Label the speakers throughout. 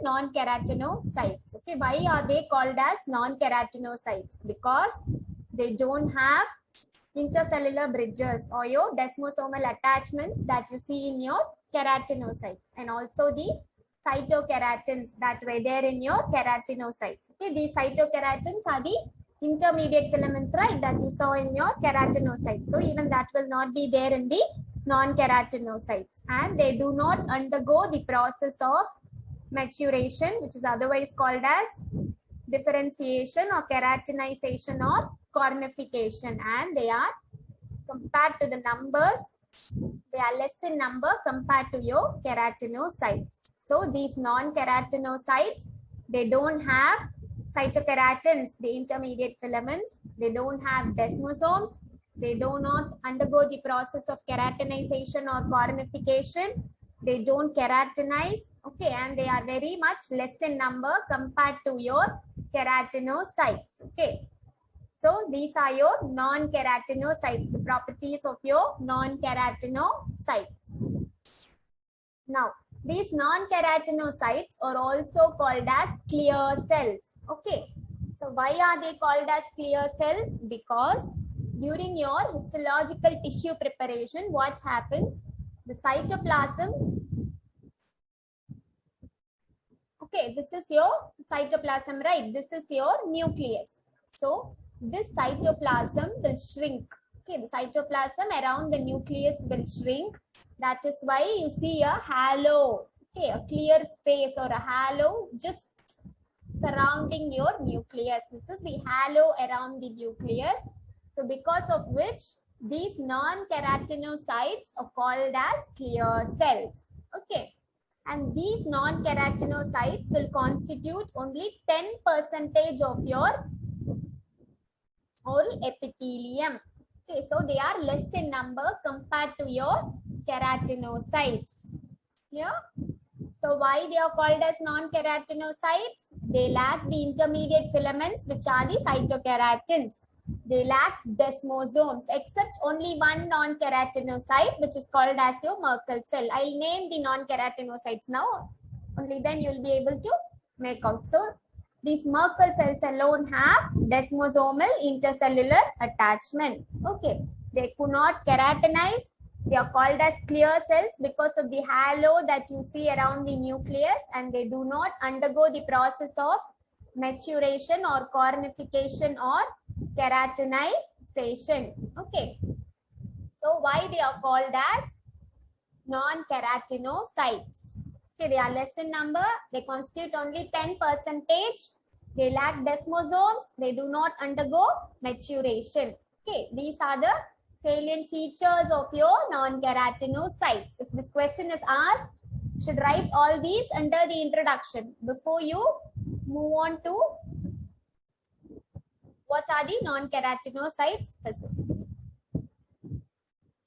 Speaker 1: non-keratinocytes. Okay, why are they called as non-keratinocytes? Because they don't have intercellular bridges or your desmosomal attachments that you see in your keratinocytes, and also the cytokeratins that were there in your keratinocytes. Okay, these cytokeratins are the intermediate filaments, right, that you saw in your keratinocytes. So even that will not be there in the non-keratinocytes, and they do not undergo the process of maturation, which is otherwise called as differentiation or keratinization or cornification, and they are, compared to the numbers, they are less in number compared to your keratinocytes. So these non-keratinocytes, they don't have cytokeratins, the intermediate filaments, they don't have desmosomes, they do not undergo the process of keratinization or cornification, they don't keratinize, okay, and they are very much less in number compared to your keratinocytes. Okay, so these are your non-keratinocytes, the properties of your non-keratinocytes. Now, these non-keratinocytes are also called as clear cells. Okay, so why are they called as clear cells? Because during your histological tissue preparation, what happens? The cytoplasm, okay, this is your cytoplasm, right? This is your nucleus. So this cytoplasm will shrink. Okay, the cytoplasm around the nucleus will shrink. That is why you see a halo, okay, a clear space or a halo just surrounding your nucleus. This is the halo around the nucleus. So because of which these non-keratinocytes are called as clear cells. Okay, and these non-keratinocytes will constitute only 10% of your whole epithelium. Okay, so they are less in number compared to your keratinocytes. Yeah. So why they are called as non-keratinocytes? They lack the intermediate filaments, which are the cytokeratins. They lack desmosomes, except only one non-keratinocyte, which is called as your Merkel cell. I'll name the non-keratinocytes now. Only then you'll be able to make out. So these Merkel cells alone have desmosomal intercellular attachments. Okay, they could not keratinize. They are called as clear cells because of the halo that you see around the nucleus, and they do not undergo the process of maturation or cornification or keratinization. Okay, so why they are called as non-keratinocytes? Okay, they are less in number, they constitute only 10%, they lack desmosomes, they do not undergo maturation. Okay, these are the salient features of your non-keratinocytes. If this question is asked, you should write all these under the introduction before you move on to what are the non-keratinocytes specifically.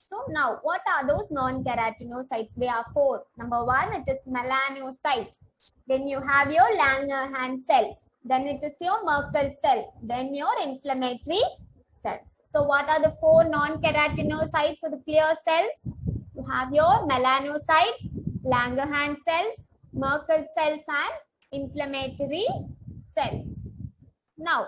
Speaker 1: So now, what are those non-keratinocytes? They are 4. Number 1, it is melanocyte. Then you have your Langerhans cells. Then it is your Merkel cell. Then your inflammatory cells. So what are the 4 non-keratinocytes or the clear cells? You have your melanocytes, Langerhans cells, Merkel cells, and inflammatory cells. Now,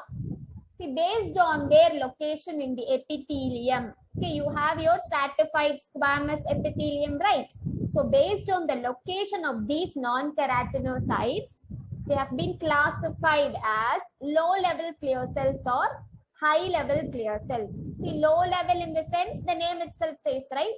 Speaker 1: see, based on their location in the epithelium, okay, you have your stratified squamous epithelium, right? So based on the location of these non-keratinocytes, they have been classified as low-level clear cells or high-level clear cells. See, low-level in the sense the name itself says, right?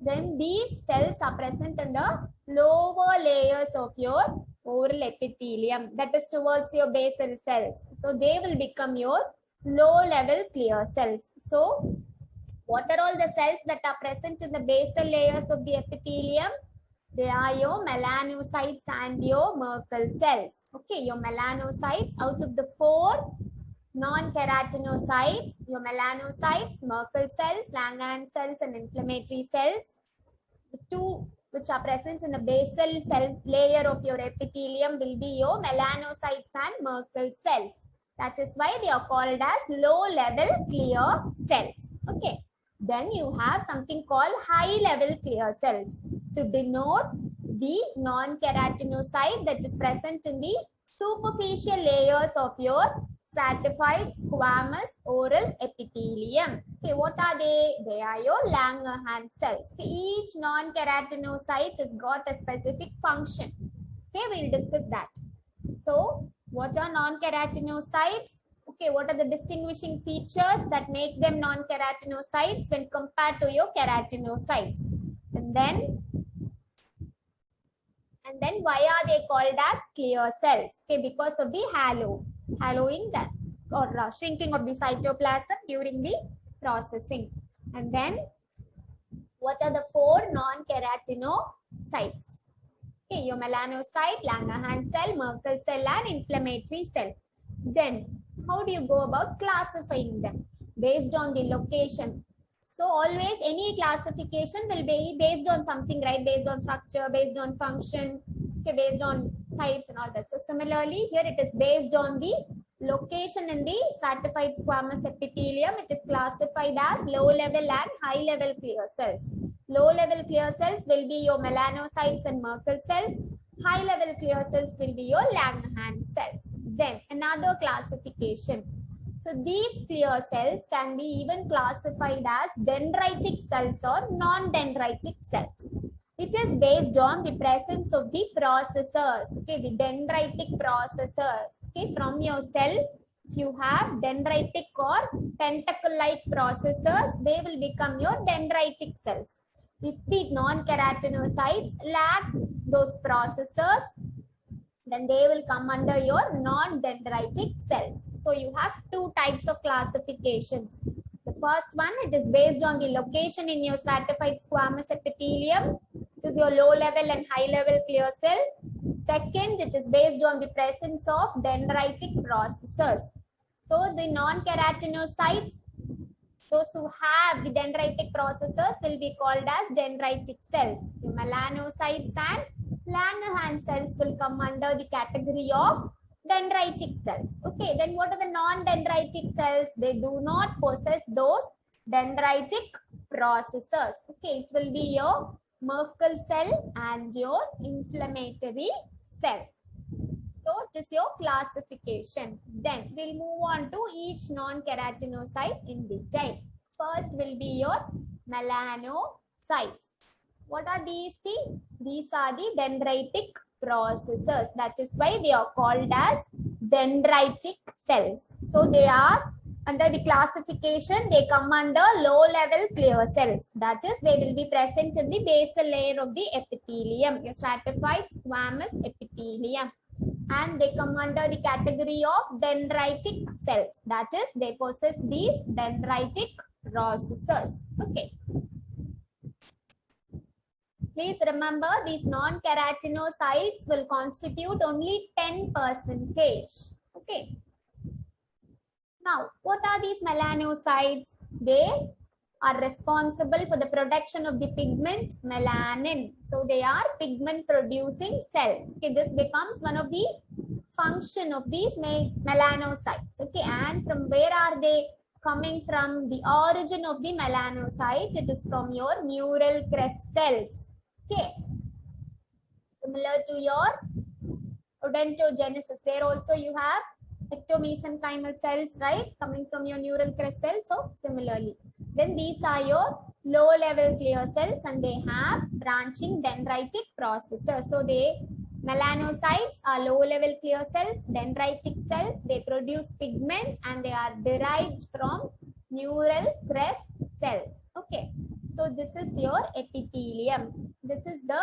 Speaker 1: Then these cells are present in the lower layers of your oral epithelium, that is towards your basal cells. So they will become your low-level clear cells. So what are all the cells that are present in the basal layers of the epithelium? They are your melanocytes and your Merkel cells. Okay, your melanocytes, out of the 4 non-keratinocytes, your melanocytes, Merkel cells, Langerhans cells, and inflammatory cells, the 2 which are present in the basal cell layer of your epithelium will be your melanocytes and Merkel cells. That is why they are called as low-level clear cells. Okay. Then you have something called high-level clear cells to denote the non-keratinocyte that is present in the superficial layers of your stratified squamous oral epithelium. Okay, what are they? They are your Langerhans cells. Okay, each non-keratinocyte has got a specific function. Okay, we'll discuss that. So, what are non-keratinocytes? Okay, what are the distinguishing features that make them non-keratinocytes when compared to your keratinocytes? And then why are they called as clear cells? Okay, because of the haloing that or shrinking of the cytoplasm during the processing. And then what are the four non-keratinocytes? Okay, your melanocyte, Langerhans cell, Merkel cell, and inflammatory cell. Then how do you go about classifying them? Based on the location. So always any classification will be based on something, right? Based on structure, based on function, okay, based on types and all that. So similarly, here it is based on the location in the stratified squamous epithelium. It is classified as low level and high level clear cells. Low level clear cells will be your melanocytes and Merkel cells. High level clear cells will be your Langerhans cells. Then another classification. So these clear cells can be even classified as dendritic cells or non-dendritic cells. It is based on the presence of the processors. Okay, the dendritic processors. Okay, from your cell, if you have dendritic or tentacle-like processors, they will become your dendritic cells. If the non-keratinocytes lack those processors, then they will come under your non-dendritic cells. So you have two types of classifications. The first one, it is based on the location in your stratified squamous epithelium, which is your low level and high level clear cell. Second, it is based on the presence of dendritic processors. So the non-keratinocytes, those who have the dendritic processors will be called as dendritic cells. The melanocytes and Langerhans cells will come under the category of dendritic cells. Okay, then what are the non-dendritic cells? They do not possess those dendritic processors. Okay, it will be your Merkel cell and your inflammatory cell. So it is your classification. Then we'll move on to each non-keratinocyte in detail. First will be your melanocytes. What are these? See, these are the dendritic processors. That is why they are called as dendritic cells. So they are under the classification, they come under low level clear cells. That is, they will be present in the basal layer of the epithelium, your stratified squamous epithelium. And they come under the category of dendritic cells. That is, they possess these dendritic processors. Okay. Please remember, these non-keratinocytes will constitute only 10%. Okay. Now, what are these melanocytes? They are responsible for the production of the pigment melanin. So they are pigment producing cells. Okay, this becomes one of the function of these melanocytes. Okay, and from where are they coming from? The origin of the melanocyte, it is from your neural crest cells. Okay, similar to your odontogenesis, there also you have ectomesenchymal cells, right, coming from your neural crest cells. So similarly, then these are your low level clear cells and they have branching dendritic processors. So they melanocytes are low level clear cells, dendritic cells, they produce pigment and they are derived from neural crest cells. Okay, so this is your epithelium. This is the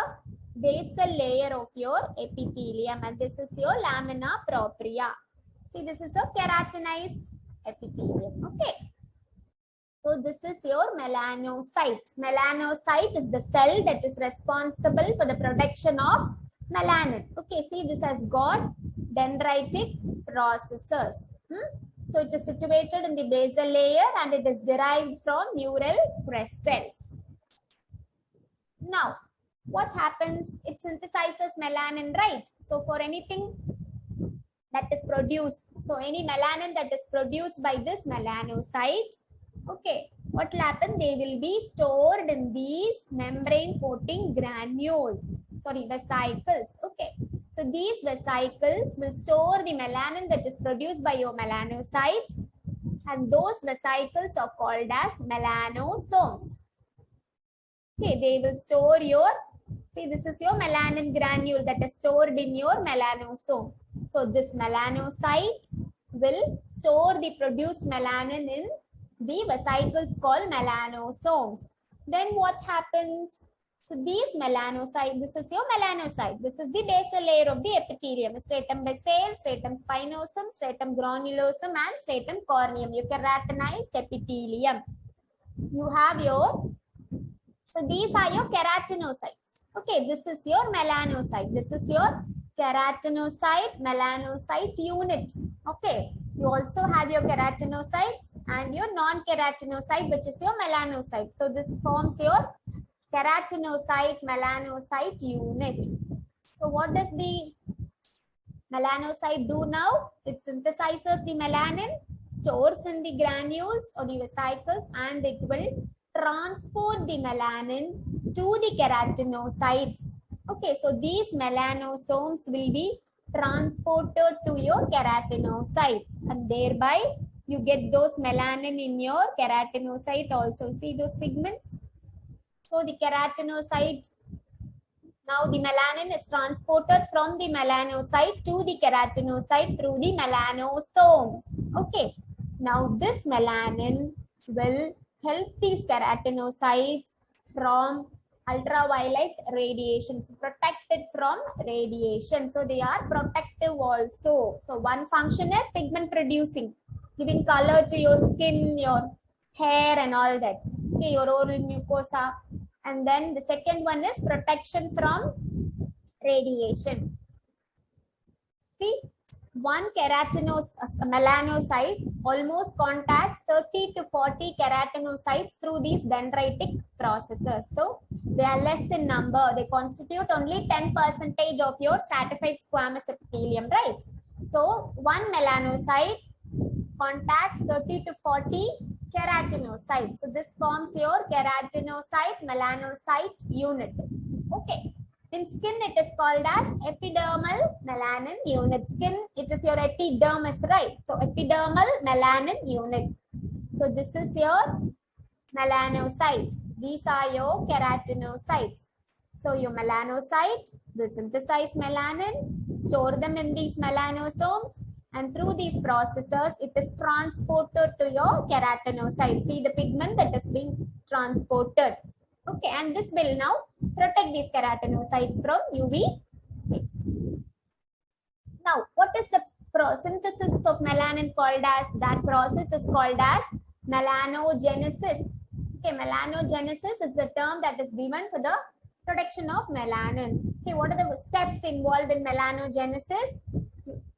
Speaker 1: basal layer of your epithelium and this is your lamina propria. See, this is a keratinized epithelium. Okay. So this is your melanocyte. Melanocyte is the cell that is responsible for the production of melanin. Okay, see, this has got dendritic processors. So it is situated in the basal layer and it is derived from neural crest cells. Now, what happens? It synthesizes melanin, right? So for anything that is produced, so any melanin that is produced by this melanocyte, okay, what will happen? They will be stored in these membrane coating granules. sorry, vesicles. Okay. So these vesicles will store the melanin that is produced by your melanocyte, and those vesicles are called as melanosomes. Okay, they will store your, see, this is your melanin granule that is stored in your melanosome. So this melanocyte will store the produced melanin in the vesicles called melanosomes. Then what happens? So these melanocytes, this is your melanocyte. This is the basal layer of the epithelium. Stratum basale, stratum spinosum, stratum granulosum, and stratum corneum. Your keratinized epithelium. You have your, so these are your keratinocytes. Okay, this is your melanocyte. This is your keratinocyte, melanocyte unit. Okay, you also have your keratinocytes and your non-keratinocyte, which is your melanocyte. So this forms your keratinocyte, melanocyte unit. So what does the melanocyte do now? It synthesizes the melanin, stores in the granules or the vesicles, and it will transport the melanin to the keratinocytes. Okay, so these melanosomes will be transported to your keratinocytes, and thereby you get those melanin in your keratinocyte also. See those pigments? So the keratinocyte, now the melanin is transported from the melanocyte to the keratinocyte through the melanosomes. Okay, now this melanin will help these keratinocytes from ultraviolet radiation, so protected from radiation. So they are protective also. So one function is pigment producing, giving color to your skin, your hair, and all that. Okay, your oral mucosa. And then the second one is protection from radiation. See, one melanocyte almost contacts 30 to 40 keratinocytes through these dendritic processes. So they are less in number. They constitute only 10% of your stratified squamous epithelium, right? So one melanocyte contacts 30 to 40 keratinocytes. So this forms your keratinocyte melanocyte unit. Okay. In skin, it is called as epidermal melanin unit. Skin, it is your epidermis, right? So epidermal melanin unit. So this is your melanocyte. These are your keratinocytes. So your melanocyte will synthesize melanin, store them in these melanosomes, and through these processes, it is transported to your keratinocyte. See the pigment that is being transported. Okay, and this will now protect these keratinocytes from UV rays. Now, what is the synthesis of melanin called as? That process is called as melanogenesis. Okay, melanogenesis is the term that is given for the production of melanin. Okay, what are the steps involved in melanogenesis?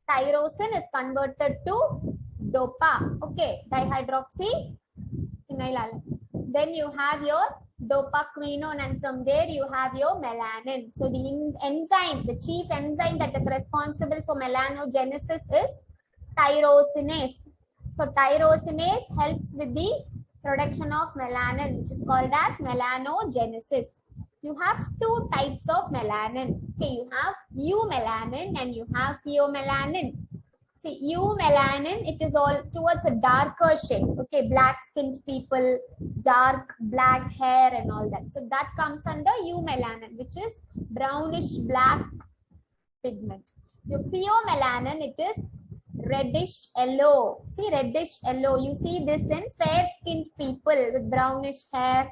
Speaker 1: Tyrosine is converted to DOPA. Okay, dihydroxy phenylalanine. Then you have your dopaquinone, and from there you have your melanin. So the enzyme, the chief enzyme that is responsible for melanogenesis is tyrosinase. So tyrosinase helps with the production of melanin, which is called as melanogenesis. You have two types of melanin. Okay, you have eumelanin and you have pheomelanin. See, eumelanin, it is all towards a darker shade. Okay, black skinned people, dark black hair and all that. So that comes under eumelanin, which is brownish black pigment. Your pheomelanin, it is reddish yellow. See, reddish yellow. You see this in fair skinned people with brownish hair.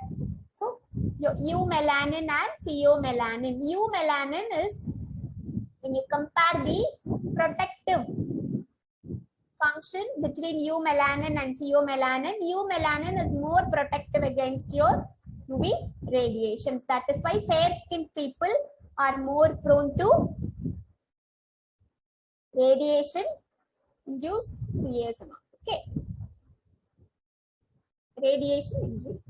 Speaker 1: So your eumelanin and pheomelanin. Eumelanin is, when you compare the protective function between eumelanin and pheomelanin, eumelanin is more protective against your UV radiations. That is why fair-skinned people are more prone to radiation-induced CASMR. Okay, radiation injuries.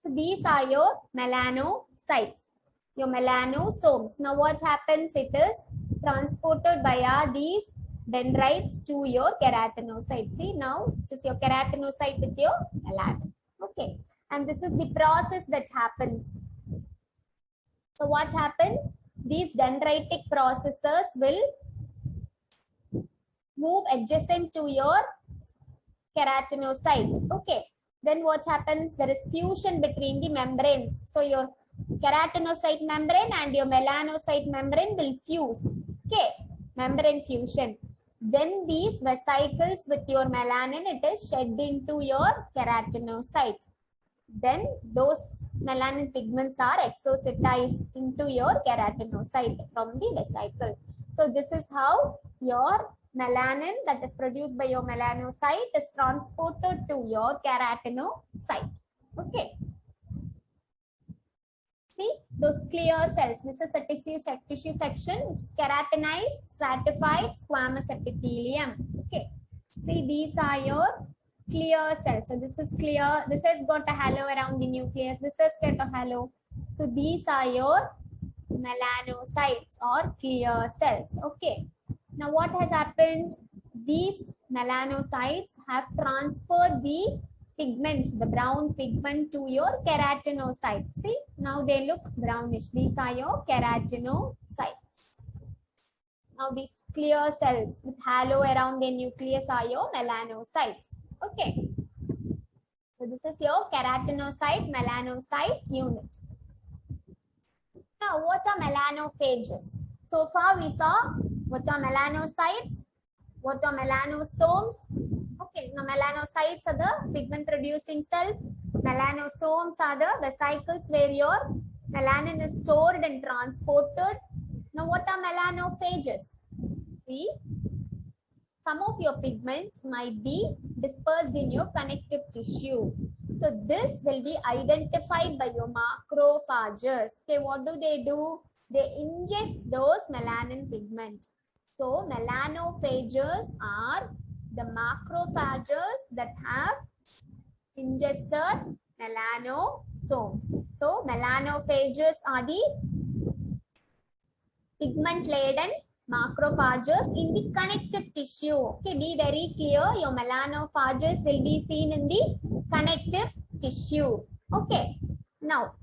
Speaker 1: So these are your melanocytes, your melanosomes. Now what happens? It is transported via these dendrites to your keratinocyte. See, now it is your keratinocyte with your melanin. Okay, and this is the process that happens. So what happens? these dendritic processes will move adjacent to your keratinocyte. Okay, then what happens? There is fusion between the membranes. So your keratinocyte membrane and your melanocyte membrane will fuse. Okay, membrane fusion. Then these vesicles with your melanin, it is shed into your keratinocyte. Then those melanin pigments are exocytized into your keratinocyte from the vesicle. So this is how your melanin that is produced by your melanocyte is transported to your keratinocyte. Okay. See those clear cells. This is a tissue section which is keratinized, stratified squamous epithelium. Okay. See, these are your clear cells. So this is clear. This has got a halo around the nucleus. This has got a halo. So these are your melanocytes or clear cells. Okay. Now what has happened? These melanocytes have transferred the pigment, the brown pigment, to your keratinocytes. See, now they look brownish. These are your keratinocytes. Now these clear cells with halo around the nucleus are your melanocytes. Okay. So this is your keratinocyte melanocyte unit. Now what are melanophages? So far we saw what are melanocytes, what are melanosomes. Okay, now melanocytes are the pigment producing cells. Melanosomes are the vesicles where your melanin is stored and transported. Now what are melanophages? See, some of your pigment might be dispersed in your connective tissue. So this will be identified by your macrophages. Okay, what do? They ingest those melanin pigment. So melanophages are the macrophages that have ingested melanosomes. So melanophages are the pigment-laden macrophages in the connective tissue. Okay, be very clear. Your melanophages will be seen in the connective tissue. Okay, now,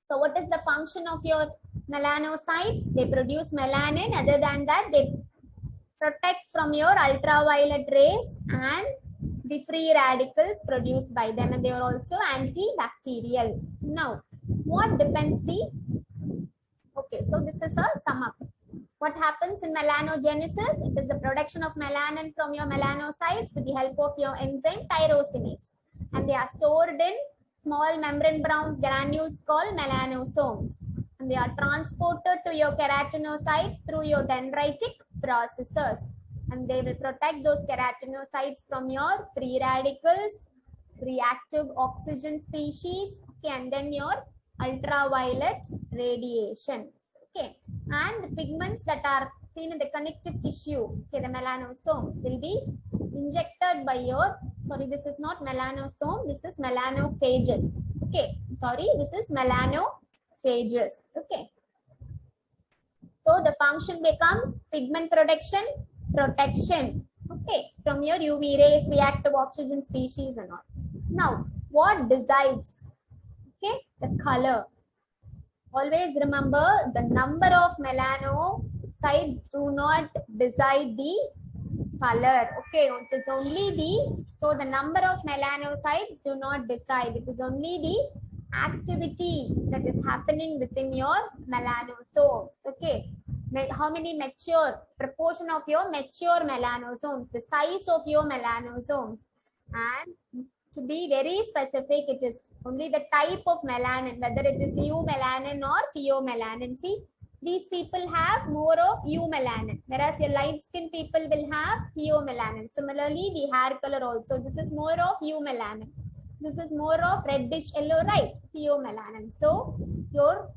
Speaker 1: so what is the function of your melanocytes? They produce melanin. Other than that, they protect from your ultraviolet rays and the free radicals produced by them, and they are also antibacterial. Now, what depends the... Okay, so this is a sum up. What happens in melanogenesis? It is the production of melanin from your melanocytes with the help of your enzyme tyrosinase, and they are stored in small membrane brown granules called melanosomes, and they are transported to your keratinocytes through your dendritic processes, and they will protect those keratinocytes from your free radicals, reactive oxygen species, okay, and then your ultraviolet radiations. Okay, and the pigments that are seen in the connective tissue, okay, the melanosomes, will be injected by your, sorry, this is not melanosome, this is melanophages. Okay, sorry, this is melanophages. Okay, so the function becomes pigment protection, okay, from your UV rays, reactive oxygen species and all. Now, what decides? Okay, the color. Always remember, the number of melanocytes do not decide the color. Okay, it is only the, so the number of melanocytes do not decide. It is only the activity that is happening within your melanosomes. Okay, how many mature, proportion of your mature melanosomes, the size of your melanosomes, and to be very specific, it is only the type of melanin, whether it is eumelanin or pheomelanin. See, these people have more of eumelanin, whereas your light skin people will have pheomelanin. Similarly, the hair color also, this is more of eumelanin. This is more of reddish yellow, right? Pheomelanin. So, your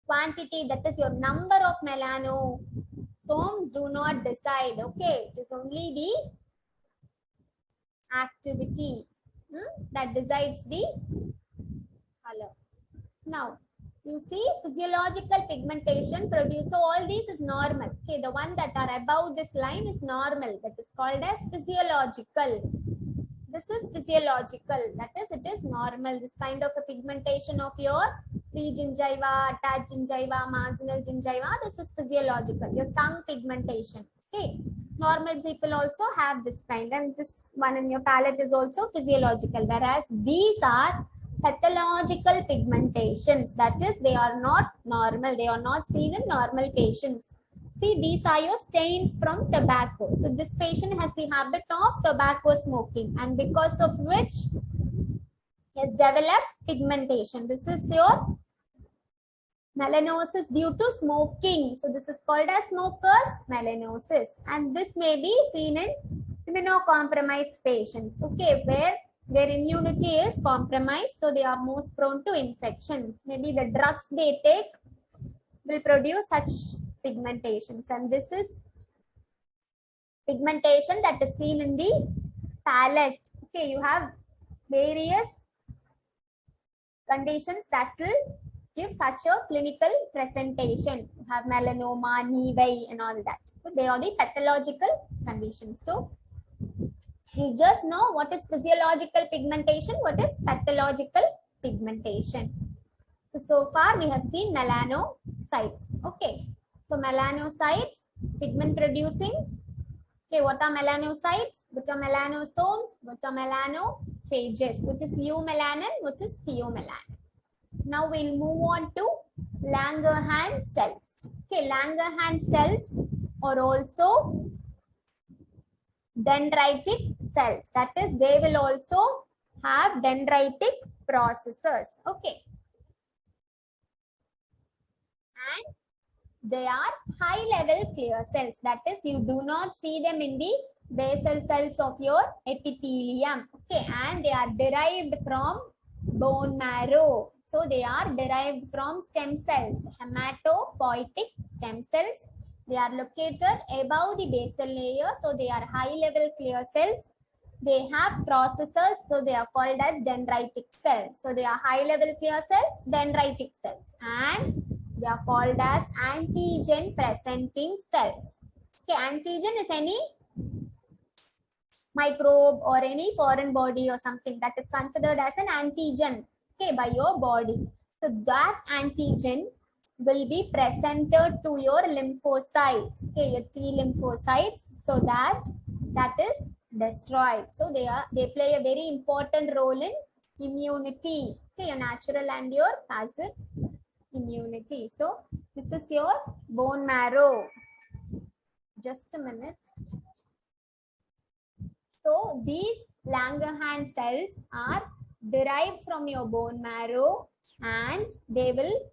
Speaker 1: quantity, that is your number of melanosomes, do not decide. Okay, it is only the activity that decides the color. Now, you see physiological pigmentation produced. So all this is normal. Okay, the one that are above this line is normal. That is called as physiological. This is physiological. That is, it is normal. This kind of a pigmentation of your free gingiva, attached gingiva, marginal gingiva. This is physiological. Your tongue pigmentation. Okay. Normal people also have this kind, and this one in your palate is also physiological. Whereas these are pathological pigmentations. That is, they are not normal. They are not seen in normal patients. See, these are your stains from tobacco. So this patient has the habit of tobacco smoking, and because of which he has developed pigmentation. This is your melanosis due to smoking. So this is called as smoker's melanosis, and this may be seen in immunocompromised patients. Okay, where their immunity is compromised, so they are most prone to infections. Maybe the drugs they take will produce such pigmentations, and this is pigmentation that is seen in the palate. Okay, you have various conditions that will give such a clinical presentation. You have melanoma, nevus, and all that. So they are the pathological conditions. So you just know what is physiological pigmentation, what is pathological pigmentation. So far we have seen melanocytes. Okay. So melanocytes, pigment producing. Okay, what are melanocytes? Which are melanosomes? Which are melanophages? Which is eumelanin? Which is pheomelanin? Now we'll move on to Langerhans cells. Okay, Langerhans cells are also dendritic cells. That is, they will also have dendritic processes. Okay. And they are high level clear cells. That is, you do not see them in the basal cells of your epithelium. Okay, and they are derived from bone marrow. So they are derived from stem cells, hematopoietic stem cells. They are located above the basal layer. So they are high level clear cells. They have processes, so they are called as dendritic cells. So they are high level clear cells, dendritic cells, and they are called as antigen presenting cells. Okay, antigen is any microbe or any foreign body or something that is considered as an antigen, okay, by your body. So that antigen will be presented to your lymphocyte, okay, your T lymphocytes, so that is destroyed. So they play a very important role in immunity, okay, your natural and your passive immunity. So this is your bone marrow. Just a minute. So these Langerhans cells are derived from your bone marrow, and they will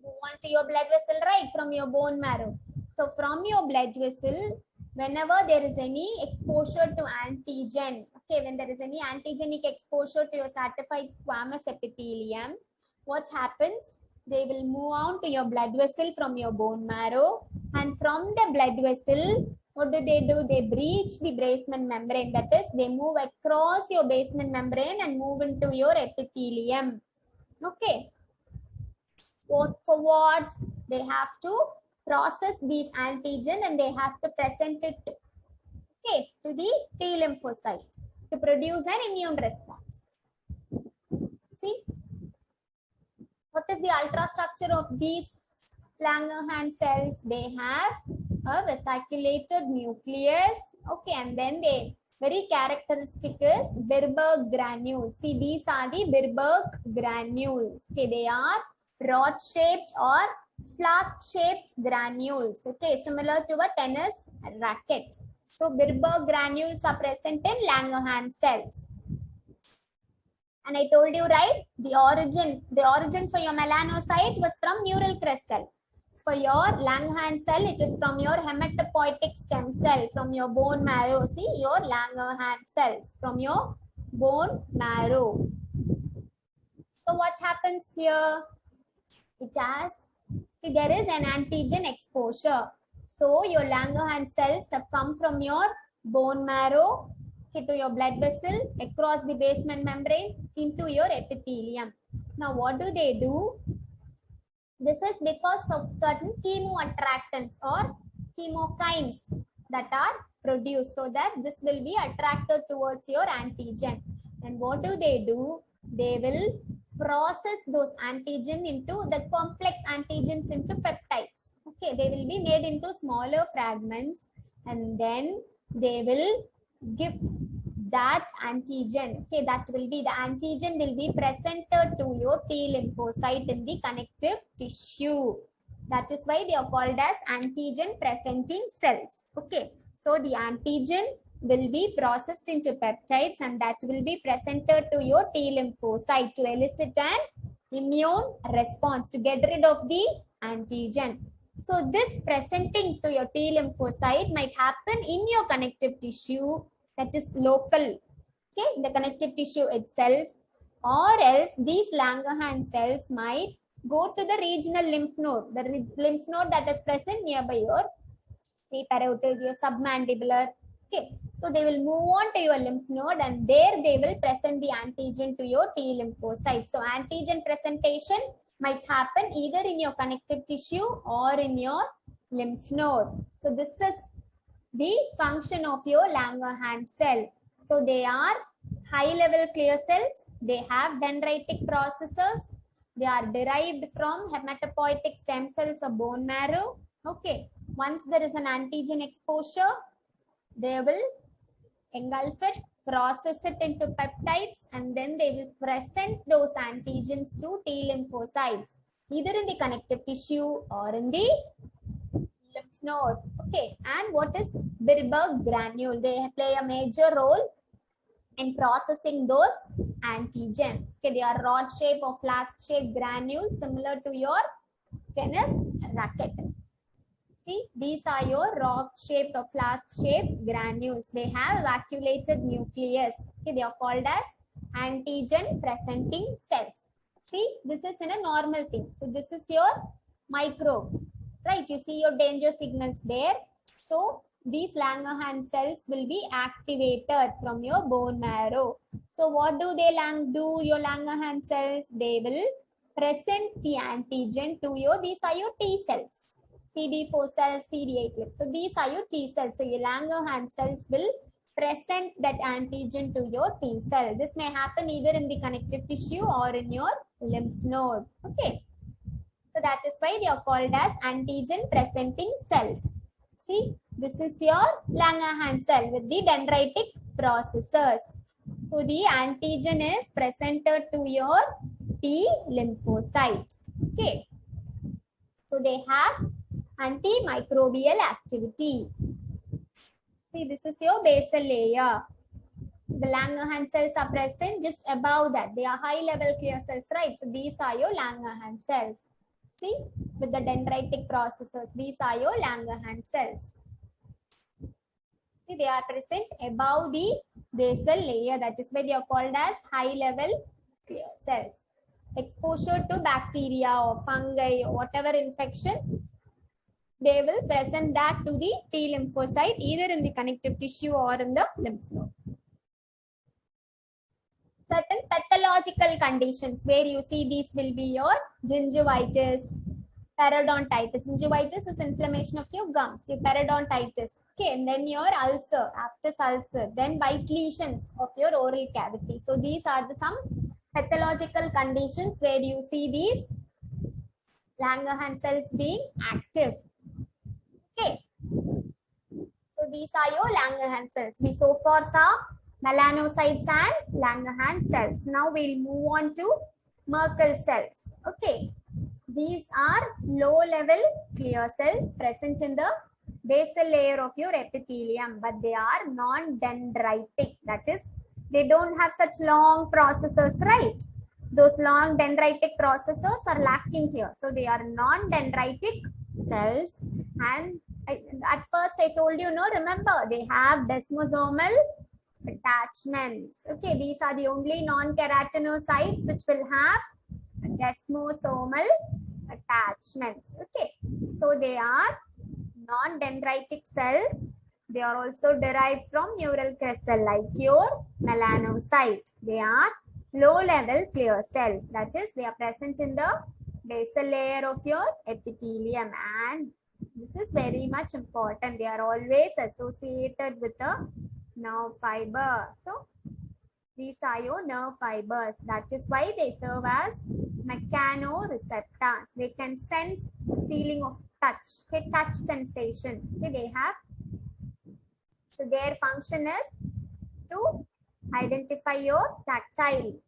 Speaker 1: move on to your blood vessel, right, from your bone marrow. So from your blood vessel, whenever there is any exposure to antigen, okay, when there is any antigenic exposure to your stratified squamous epithelium, what happens? They will move on to your blood vessel from your bone marrow, and from the blood vessel, what do? They breach the basement membrane. That is, they move across your basement membrane and move into your epithelium. Okay. For what? They have to process these antigen, and they have to present it, okay, to the T lymphocyte to produce an immune response. See, what is the ultrastructure of these Langerhans cells? They have a vesiculated nucleus, okay, and then they very characteristic is Birberg granules. See, these are the Birberg granules. Okay, they are rod shaped or flask shaped granules, okay, similar to a tennis racket. So Birberg granules are present in Langerhans cells. And I told you, right, the origin for your melanocytes was from neural crest cell. For your Langerhans cell, it is from your hematopoietic stem cell, from your bone marrow. See, your Langerhans cells from your bone marrow. So what happens here? It has, see, there is an antigen exposure. So your Langerhans cells have come from your bone marrow, okay, to your blood vessel, across the basement membrane, into your epithelium. Now what do they do? This is because of certain chemoattractants or chemokines that are produced, so that this will be attracted towards your antigen. And what do? They will process those antigen into the complex antigens into peptides. Okay, they will be made into smaller fragments, and then they will give that antigen. Okay, that will be the antigen will be presented to your T lymphocyte in the connective tissue. That is why they are called as antigen presenting cells. Okay, so the antigen will be processed into peptides, and that will be presented to your T lymphocyte to elicit an immune response to get rid of the antigen. So this presenting to your T lymphocyte might happen in your connective tissue, that is local, okay, the connective tissue itself, or else these Langerhans cells might go to the regional lymph node, the lymph node that is present nearby your preparatory, your submandibular. Okay, so they will move on to your lymph node, and there they will present the antigen to your T lymphocyte. So antigen presentation might happen either in your connective tissue or in your lymph node. So this is the function of your Langerhans cell. So they are high level clear cells. They have dendritic processes. They are derived from hematopoietic stem cells of bone marrow. Okay, once there is an antigen exposure, they will engulf it, process it into peptides, and then they will present those antigens to T lymphocytes, either in the connective tissue or in the lymph node. Okay, and what is Birberg granule? They play a major role in processing those antigens. Okay, they are rod shape or flask shaped granules similar to your tennis racket. See, these are your rock shaped or flask shaped granules. They have vacuolated nucleus. Okay, they are called as antigen presenting cells. See, this is in a normal thing. So this is your microbe, right? You see your danger signals there. So these Langerhans cells will be activated from your bone marrow. So what do they do, your Langerhans cells? They will present the antigen to your, these are your T cells. CD4 cells, CD8 cells. So these are your T cells. So your Langerhans cells will present that antigen to your T cell. This may happen either in the connective tissue or in your lymph node. Okay. So that is why they are called as antigen presenting cells. See, this is your Langerhans cell with the dendritic processes. So the antigen is presented to your T lymphocyte. Okay. So they have antimicrobial activity. See, this is your basal layer. The Langerhans cells are present just above that. They are high level clear cells, right? So these are your Langerhans cells. See, with the dendritic processes, these are your Langerhans cells. See, they are present above the basal layer. That is why they are called as high level clear cells. Exposure to bacteria or fungi or whatever infection, they will present that to the T lymphocyte either in the connective tissue or in the lymph node. Certain pathological conditions where you see these will be your gingivitis, periodontitis. Gingivitis is inflammation of your gums, your periodontitis. Okay, and then your ulcer, aphthous ulcer, then white lesions of your oral cavity. So these are some pathological conditions where you see these Langerhans cells being active. Okay, so these are your Langerhans cells. We so far saw melanocytes and Langerhans cells. Now we'll move on to Merkel cells. Okay, these are low level clear cells present in the basal layer of your epithelium, but they are non-dendritic. That is, they don't have such long processes, right? Those long dendritic processes are lacking here. So they are non-dendritic cells, and at first I told you, no, remember they have desmosomal attachments. Okay, these are the only non-keratinocytes which will have desmosomal attachments. Okay, so they are non-dendritic cells. They are also derived from neural crystal like your melanocyte. They are low-level clear cells. That is, they are present in the basal layer of your epithelium, and this is very much important. They are always associated with the nerve fiber. So These are your nerve fibers. That is why they serve as mechanoreceptors. They can sense the feeling of touch, okay, touch sensation. Okay, they have, so their function is to identify your tactile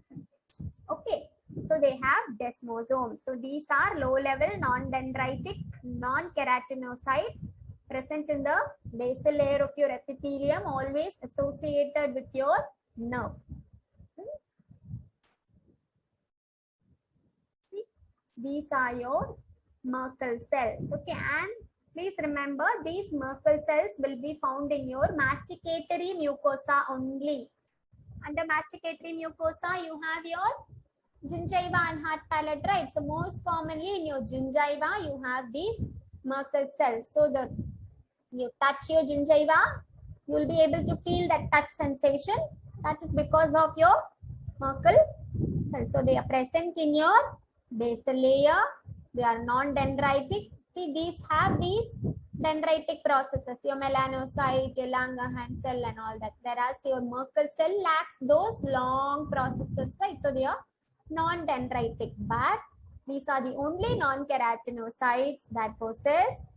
Speaker 1: sensations. Okay, so they have desmosomes. So these are low-level non-dendritic, non-keratinocytes present in the basal layer of your epithelium, always associated with your nerve. See, these are your Merkel cells. Okay, and please remember these Merkel cells will be found in your masticatory mucosa only. Under masticatory mucosa, you have your gingiva and hard palate, right? So most commonly in your gingiva, you have these Merkel cells. So that you touch your gingiva, you will be able to feel that touch sensation. That is because of your Merkel cells. So they are present in your basal layer. They are non-dendritic. See, these have these dendritic processes, your melanocyte, your Langerhans cell and all that. Whereas your Merkel cell lacks those long processes, right? So they are non-dendritic, but these are the only non-keratinocytes that possess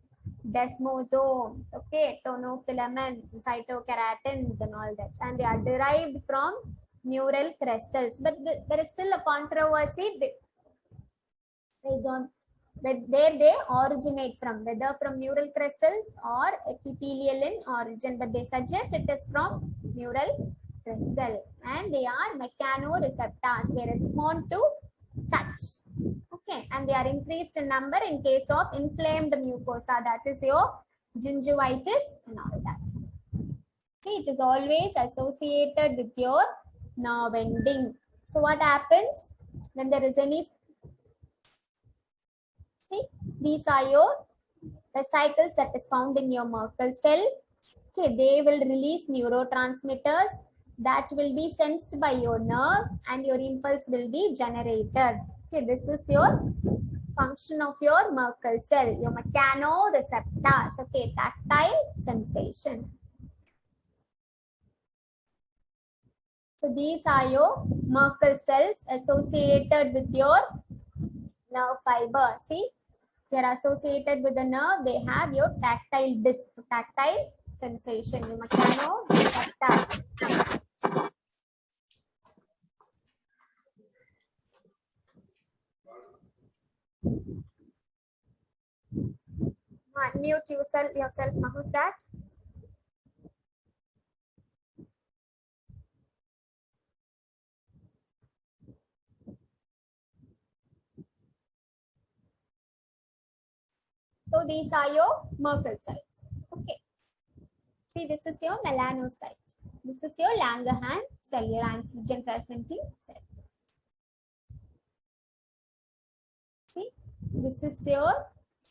Speaker 1: desmosomes, okay, tonofilaments, cytokeratins and all that, and they are derived from neural crest cells. But there is still a controversy based on where they originate from, whether from neural crest cells or epithelial in origin, but they suggest it is from neural crest cell, and they are mechanoreceptors. They respond to touch, okay, and they are increased in number in case of inflamed mucosa, that is your gingivitis and all that. See, it is always associated with your nerve ending. So what happens when there is any, see, these are your vesicles that is found in your Merkel cell. Okay, they will release neurotransmitters that will be sensed by your nerve and your impulse will be generated. Okay, this is your function of your Merkel cell, your mechanoreceptors. Okay, tactile sensation. So these are your Merkel cells associated with your nerve fiber. See, they are associated with the nerve. They have your tactile disc, tactile sensation, your mechanoreceptors. Unmute yourself. Who's that? So these are your Merkel cells. Okay. See, this is your melanocyte. This is your Langerhans cell, your antigen presenting cell. See, this is your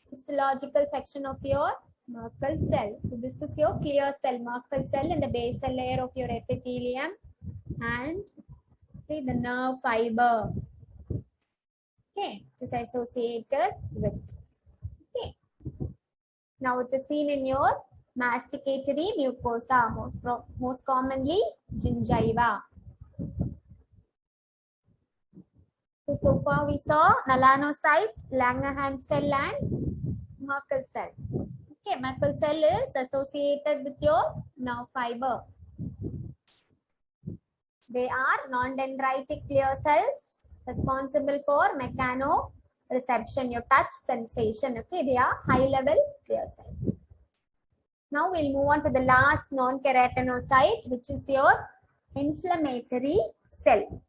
Speaker 1: histological section of your Merkel cell. So this is your clear cell, Merkel cell in the basal layer of your epithelium, and see the nerve fiber. Okay, it is associated with. Okay. Now it is seen in your masticatory mucosa, most commonly gingiva. So far we saw melanocyte, Langerhans cell and Merkel cell. Okay, Merkel cell is associated with your nerve fiber. They are non-dendritic clear cells responsible for mechanoreception, your touch sensation. Okay, they are high-level clear cells. Now we'll move on to the last non-keratinocyte, which is your inflammatory cell.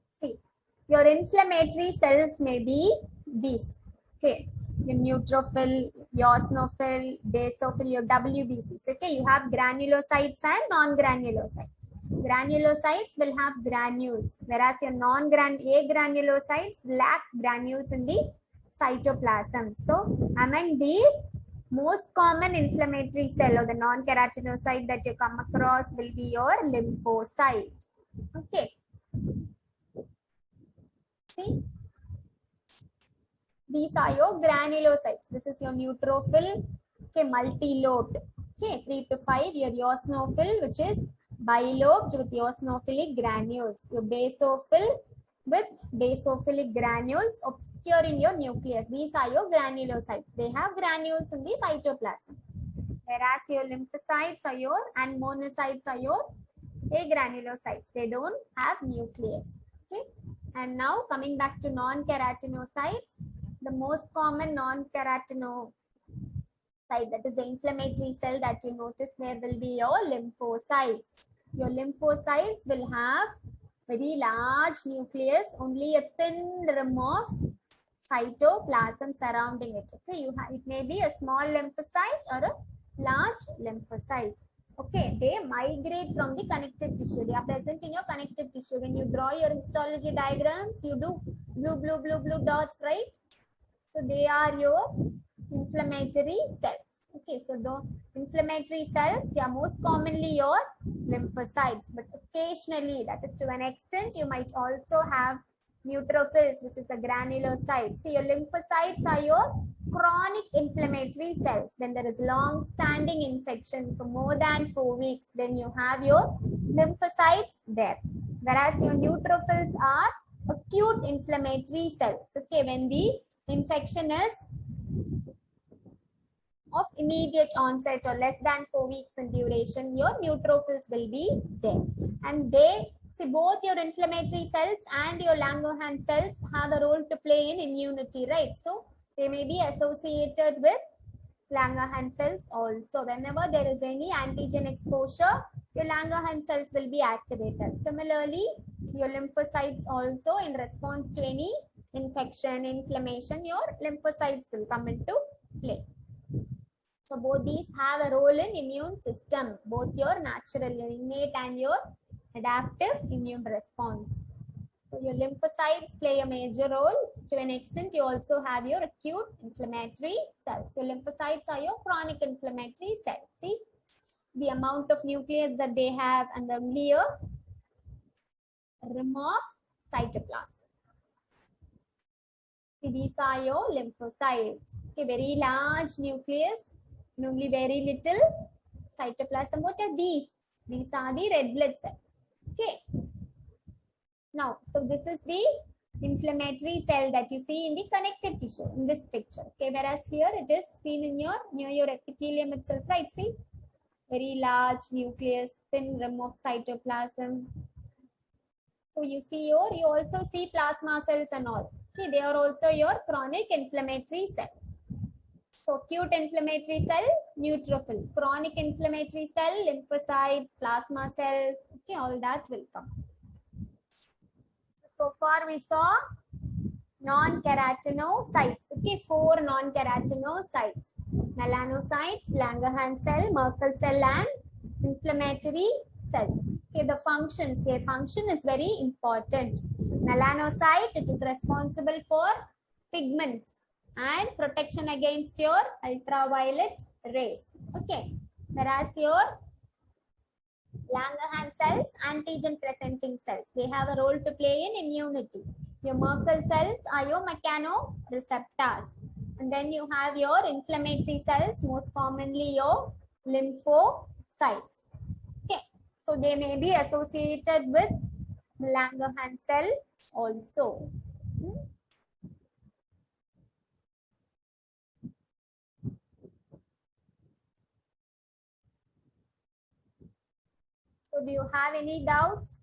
Speaker 1: See, your inflammatory cells may be these. Okay, your neutrophil, eosinophil, basophil, your WBCs. Okay, you have granulocytes and non-granulocytes. Granulocytes will have granules, whereas your agranulocytes lack granules in the cytoplasm. So among these, most common inflammatory cell or the non-keratinocyte that you come across will be your lymphocyte. Okay. See, these are your granulocytes. This is your neutrophil, okay, multi-lobed. Okay, 3 to 5, your eosinophil, which is bilobed with eosinophilic granules. Your basophil with basophilic granules obscuring your nucleus. These are your granulocytes. They have granules in the cytoplasm. Whereas your lymphocytes are your and monocytes are your agranulocytes. They don't have nucleus. Okay. And now coming back to non-keratinocytes, the most common non-keratinocyte, that is the inflammatory cell that you notice there, will be your lymphocytes. Your lymphocytes will have very large nucleus, only a thin rim of cytoplasm surrounding it. Okay, it may be a small lymphocyte or a large lymphocyte. Okay, they migrate from the connective tissue. They are present in your connective tissue. When you draw your histology diagrams, you do blue dots, right? So they are your inflammatory cells. Okay, so the inflammatory cells, they are most commonly your lymphocytes, but occasionally, that is to an extent, you might also have neutrophils, which is a granulocyte. So your lymphocytes are your chronic inflammatory cells. When there is long-standing infection for more than 4 weeks, then you have your lymphocytes there. Whereas your neutrophils are acute inflammatory cells. Okay, when the infection is of immediate onset or less than 4 weeks in duration, your neutrophils will be there. And they, see, both your inflammatory cells and your Langerhans cells have a role to play in immunity, right? So they may be associated with Langerhans cells also. Whenever there is any antigen exposure, your Langerhans cells will be activated. Similarly, your lymphocytes also, in response to any infection, inflammation, your lymphocytes will come into play. So both these have a role in immune system, both your natural, your innate and your adaptive immune response. So your lymphocytes play a major role. To an extent, you also have your acute inflammatory cells. So lymphocytes are your chronic inflammatory cells. See the amount of nucleus that they have and the only a rim of cytoplasm. See, these are your lymphocytes. Okay, very large nucleus and only very little cytoplasm. What are these? These are the red blood cells. Okay. Now, so this is the inflammatory cell that you see in the connective tissue in this picture. Okay, whereas here it is seen in your near your epithelium itself, right? See, very large nucleus, thin rim of cytoplasm. So you see you also see plasma cells and all. Okay, they are also your chronic inflammatory cells. So acute inflammatory cell, neutrophil. Chronic inflammatory cell, lymphocytes, plasma cells. Okay, all that will come. So far we saw non-keratinocytes. Okay, 4 non-keratinocytes. Melanocytes, Langerhans cell, Merkel cell and inflammatory cells. Okay, the functions, their function is very important. Melanocyte, it is responsible for pigments and protection against your ultraviolet rays. Okay, whereas your Langerhans cells, antigen presenting cells, they have a role to play in immunity. Your Merkel cells are your mechanoreceptors. And then you have your inflammatory cells, most commonly your lymphocytes. Okay, so they may be associated with Langerhans cell also. So do you have any doubts?